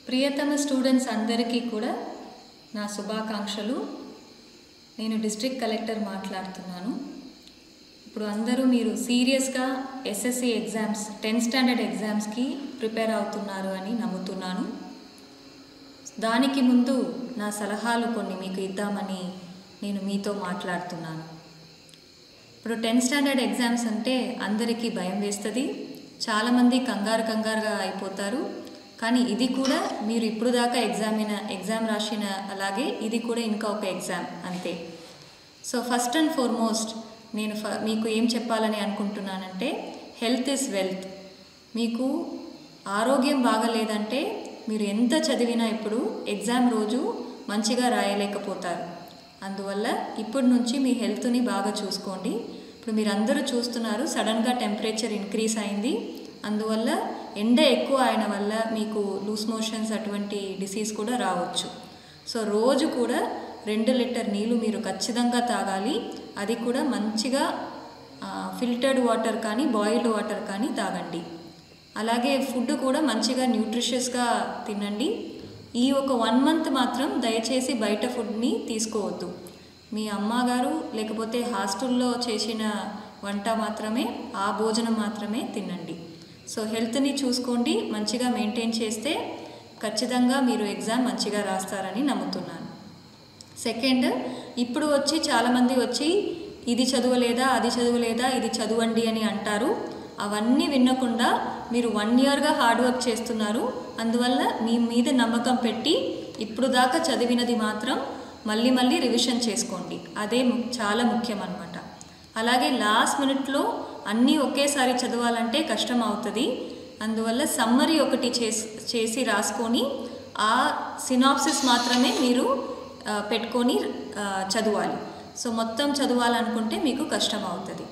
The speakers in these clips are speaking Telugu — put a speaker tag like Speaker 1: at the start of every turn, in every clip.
Speaker 1: ప్రియతమ స్టూడెంట్స్ అందరికీ కూడా నా శుభాకాంక్షలు. నేను డిస్ట్రిక్ట్ కలెక్టర్ మాట్లాడుతున్నాను. ఇప్పుడు అందరూ మీరు సీరియస్గా ఎస్ఎస్సి ఎగ్జామ్స్ 10th స్టాండర్డ్ ఎగ్జామ్స్కి ప్రిపేర్ అవుతున్నారు అని నమ్ముతున్నాను. దానికి ముందు నా సలహాలు కొన్ని మీకు ఇద్దామని నేను మీతో మాట్లాడుతున్నాను. ఇప్పుడు 10th స్టాండర్డ్ ఎగ్జామ్స్ అంటే అందరికీ భయం వేస్తుంది. చాలామంది కంగారుగా అయిపోతారు. కానీ ఇది కూడా మీరు ఇప్పుడు దాకా ఎగ్జామ్ రాసిన అలాగే ఇది కూడా ఇంకా ఒక ఎగ్జామ్ అంతే. సో ఫస్ట్ అండ్ ఫార్మోస్ట్ నేను మీకు ఏం చెప్పాలని అనుకుంటున్నానంటే, హెల్త్ ఇస్ వెల్త్. మీకు ఆరోగ్యం బాగలేదంటే మీరు ఎంత చదివినా ఇప్పుడు ఎగ్జామ్ రోజు మంచిగా రాయలేకపోతారు. అందువల్ల ఇప్పటి నుంచి మీ హెల్త్ని బాగా చూసుకోండి. ఇప్పుడు మీరు అందరూ చూస్తున్నారు, సడన్గా టెంపరేచర్ ఇంక్రీజ్ అయింది. అందువల్ల ఎండ ఎక్కువ అయిన వల్ల మీకు లూస్ మోషన్స్ అటువంటి డిసీజ్ కూడా రావచ్చు. సో రోజు కూడా 2 లీటర్ నీళ్ళు మీరు ఖచ్చితంగా తాగాలి. అది కూడా మంచిగా ఫిల్టర్డ్ వాటర్ కానీ బాయిల్డ్ వాటర్ కానీ తాగండి. అలాగే ఫుడ్ కూడా మంచిగా న్యూట్రిషియస్గా తినండి. ఈ ఒక 1 month మాత్రం దయచేసి బయట ఫుడ్ని తీసుకోవద్దు. మీ అమ్మగారు లేకపోతే హాస్టల్లో చేసిన వంట మాత్రమే, ఆ భోజనం మాత్రమే తినండి. సో హెల్త్ని చూసుకోండి. మంచిగా మెయింటైన్ చేస్తే ఖచ్చితంగా మీరు ఎగ్జామ్ మంచిగా రాస్తారని నమ్ముతున్నాను. సెకండ్, ఇప్పుడు చాలామంది వచ్చి ఇది చదవలేదా, అది చదవలేదా, ఇది చదవండి అని అంటారు. అవన్నీ వినకుండా మీరు 1 yearగా హార్డ్ వర్క్ చేస్తున్నారు. అందువల్ల మీ మీద నమ్మకం పెట్టి ఇప్పుడు దాకా చదివినది మాత్రం మళ్ళీ రివిజన్ చేసుకోండి. అదే చాలా ముఖ్యం అన్నమాట. అలాగే లాస్ట్ మినిట్లో అన్నీ ఒకేసారి చదవాలంటే కష్టం అవుతుంది. అందువల్ల సమ్మరీ ఒకటి చేసి రాసుకొని ఆ సినాప్సిస్ మాత్రమే మీరు పెట్టుకొని చదవాలి. సో మొత్తం చదవాలనుకుంటే మీకు కష్టం అవుతుంది.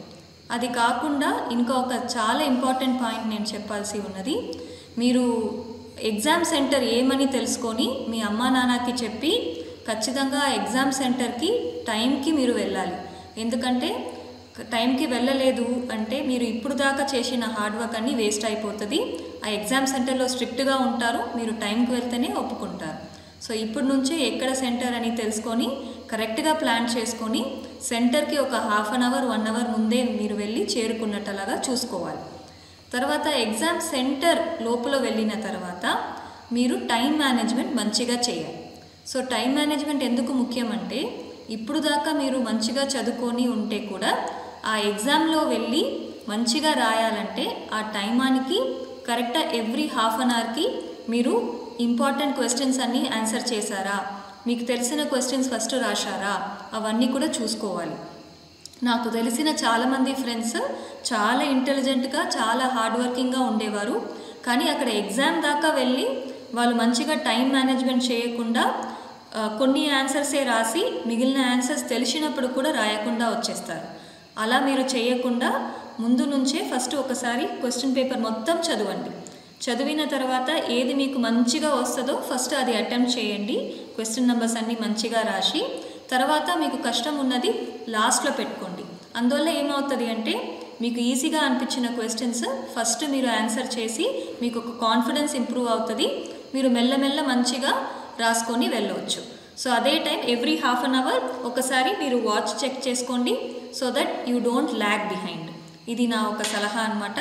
Speaker 1: అది కాకుండా ఇంకా ఒక చాలా ఇంపార్టెంట్ పాయింట్ నేను చెప్పాల్సి ఉన్నది. మీరు ఎగ్జామ్ సెంటర్ ఏమని తెలుసుకొని మీ అమ్మా నాన్నకి చెప్పి ఖచ్చితంగా ఎగ్జామ్ సెంటర్కి టైంకి మీరు వెళ్ళాలి. ఎందుకంటే టైంకి వెళ్ళలేదు అంటే మీరు ఇప్పుడు దాకా చేసిన హార్డ్ వర్క్ అన్నీ వేస్ట్ అయిపోతుంది. ఆ ఎగ్జామ్ సెంటర్లో స్ట్రిక్ట్గా ఉంటారు. మీరు టైంకి వెళ్తేనే ఒప్పుకుంటారు. సో ఇప్పటి నుంచే ఎక్కడ సెంటర్ అని తెలుసుకొని కరెక్ట్గా ప్లాన్ చేసుకొని సెంటర్కి ఒక 1/2 hour 1 hour ముందే మీరు వెళ్ళి చేరుకున్నట్టులాగా చూసుకోవాలి. తర్వాత ఎగ్జామ్ సెంటర్ లోపల వెళ్ళిన తర్వాత మీరు టైం మేనేజ్మెంట్ మంచిగా చేయాలి. సో టైం మేనేజ్మెంట్ ఎందుకు ముఖ్యం అంటే, ఇప్పుడు దాకా మీరు మంచిగా చదువుకొని ఉంటే కూడా ఆ ఎగ్జామ్లో వెళ్ళి మంచిగా రాయాలంటే ఆ టైమానికి కరెక్ట్గా ఎవ్రీ 1/2 hourకి మీరు ఇంపార్టెంట్ క్వశ్చన్స్ అన్నీ ఆన్సర్ చేశారా, మీకు తెలిసిన క్వశ్చన్స్ ఫస్ట్ రాశారా, అవన్నీ కూడా చూసుకోవాలి. నాకు తెలిసిన చాలామంది ఫ్రెండ్స్ చాలా ఇంటెలిజెంట్గా చాలా హార్డ్ వర్కింగ్గా ఉండేవారు. కానీ అక్కడ ఎగ్జామ్ దాకా వెళ్ళి వాళ్ళు మంచిగా టైం మేనేజ్మెంట్ చేయకుండా కొన్ని ఆన్సర్సే రాసి మిగిలిన ఆన్సర్స్ తెలిసినప్పుడు కూడా రాయకుండా వచ్చేస్తారు. అలా మీరు చేయకుండా ముందు నుంచే ఫస్ట్ ఒకసారి క్వశ్చన్ పేపర్ మొత్తం చదవండి. చదివిన తర్వాత ఏది మీకు మంచిగా వస్తుందో ఫస్ట్ అది అటెంప్ట్ చేయండి. క్వశ్చన్ నెంబర్స్ అన్నీ మంచిగా రాసి తర్వాత మీకు కష్టం ఉన్నది లాస్ట్లో పెట్టుకోండి. అందువల్ల ఏమవుతుంది అంటే, మీకు ఈజీగా అనిపించిన క్వశ్చన్స్ ఫస్ట్ మీరు ఆన్సర్ చేసి మీకు ఒక కాన్ఫిడెన్స్ ఇంప్రూవ్ అవుతుంది. మీరు మెల్లమెల్ల మంచిగా రాసుకొని వెళ్ళవచ్చు. సో అదే టైం ఎవ్రీ 1/2 hour ఒకసారి మీరు వాచ్ చెక్ చేసుకోండి. So that you don't lag behind. ఇది నా ఒక సలహా అనమాట.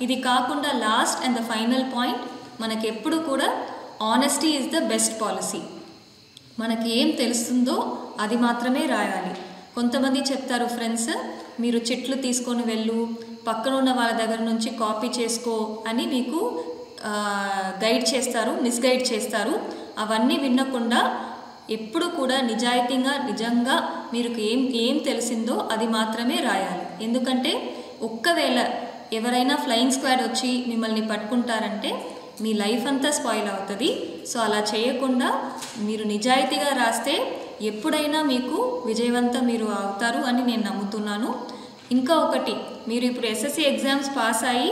Speaker 1: ఇది కాకుండా last and the final point, మనకి ఎప్పుడు కూడా honesty is the best policy. మనకి ఏం తెలుస్తుందో అది మాత్రమే రాయాలి. కొంతమంది చెప్తారు ఫ్రెండ్స్, మీరు చిట్లు తీసుకొని వెళ్ళు, పక్కన ఉన్న వాళ్ళ దగ్గర నుంచి కాపీ చేసుకో అని మీకు గైడ్ చేస్తారు, మిస్గైడ్ చేస్తారు. అవన్నీ వినకుండా ఎప్పుడు కూడా నిజంగా మీకు ఏం తెలిసిందో అది మాత్రమే రాయాలి. ఎందుకంటే ఒక్కవేళ ఎవరైనా ఫ్లయింగ్ స్క్వాడ్ వచ్చి మిమ్మల్ని పట్టుకుంటారంటే మీ లైఫ్ అంతా స్పాయిల్ అవుతుంది. సో అలా చేయకుండా మీరు నిజాయితీగా రాస్తే ఎప్పుడైనా మీకు విజయవంతం మీరు అవుతారు అని నేను నమ్ముతున్నాను. ఇంకా ఒకటి, మీరు ఇప్పుడు ఎస్ఎస్సి ఎగ్జామ్స్ పాస్ అయ్యి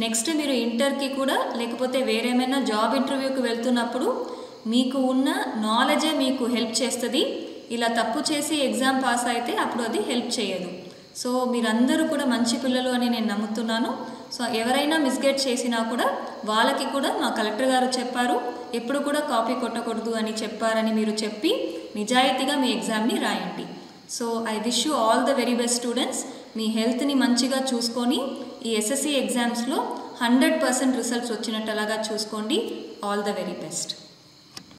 Speaker 1: నెక్స్ట్ మీరు ఇంటర్కి కూడా లేకపోతే వేరేమైనా జాబ్ ఇంటర్వ్యూకి వెళ్తున్నప్పుడు మీకు ఉన్న నాలెడ్జే మీకు హెల్ప్ చేస్తుంది. ఇలా తప్పు చేసి ఎగ్జామ్ పాస్ అయితే అప్పుడు అది హెల్ప్ చేయదు. సో మీరందరూ కూడా మంచి పిల్లలు అని నేను నమ్ముతున్నాను. సో ఎవరైనా మిస్గైడ్ చేసినా కూడా వాళ్ళకి కూడా మా కలెక్టర్ గారు చెప్పారు, ఎప్పుడు కూడా కాపీ కొట్టకూడదు అని చెప్పారని మీరు చెప్పి నిజాయితీగా మీ ఎగ్జామ్ని రాయండి. So I wish you all the very best students. మీ హెల్త్ని మంచిగా చూసుకొని ఈ ఎస్ఎస్సి ఎగ్జామ్స్లో 100% రిజల్ట్స్ వచ్చినట్టు అలాగా చూసుకోండి. All the very best.